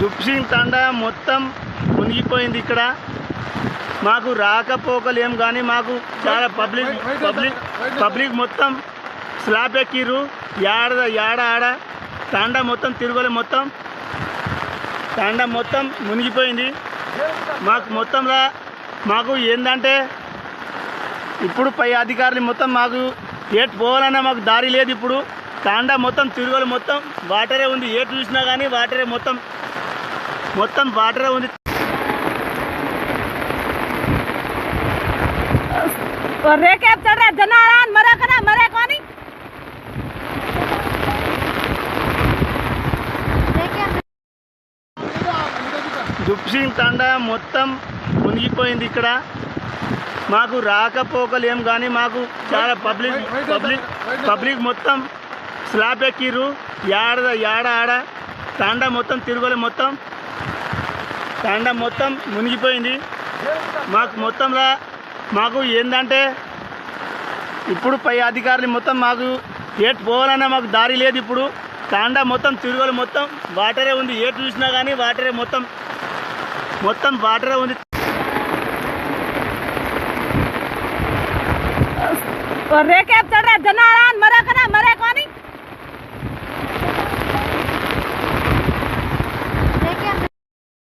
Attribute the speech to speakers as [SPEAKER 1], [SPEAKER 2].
[SPEAKER 1] దుప్సింగ్ తండా మొత్తం మునిగిపోయింది. ఇక్కడ మాకు రాకపోకలు ఏం కానీ మాకు చాలా పబ్లిక్ మొత్తం స్లాబ్ ఎక్కిర్రు. ఆడ తండా మొత్తం తిరగలే, మొత్తం తండా మొత్తం మునిగిపోయింది. మాకు ఏంటంటే ఇప్పుడు పై అధికారులు మొత్తం మాకు ఏటు పోవాలన్నా మాకు దారి లేదు. ఇప్పుడు తాండా మొత్తం తిరుగులు మొత్తం వాటరే ఉంది. ఏటు చూసినా కానీ వాటరే, మొత్తం వాటరే ఉంది. దుప్సింగ్ తండా మొత్తం మునిగిపోయింది. ఇక్కడ మాకు రాకపోకలు ఏం కానీ మాకు చాలా పబ్లిక్ మొత్తం స్లాబ్ ఎక్కిర్రు. ఆడ తండా మొత్తం తిరగలే, మొత్తం తండా మొత్తం మునిగిపోయింది. మాకు ఏంటంటే ఇప్పుడు పై అధికారులు మొత్తం మాకు ఏటు పోవాలన్నా మాకు దారి లేదు. ఇప్పుడు తండా మొత్తం తిరగలే, మొత్తం వాటరే ఉంది. ఏటు చూసినా కానీ వాటరే, మొత్తం వాటరే ఉంది.
[SPEAKER 2] रेके चढ़ रहे जनारान मरे कना मरे कौन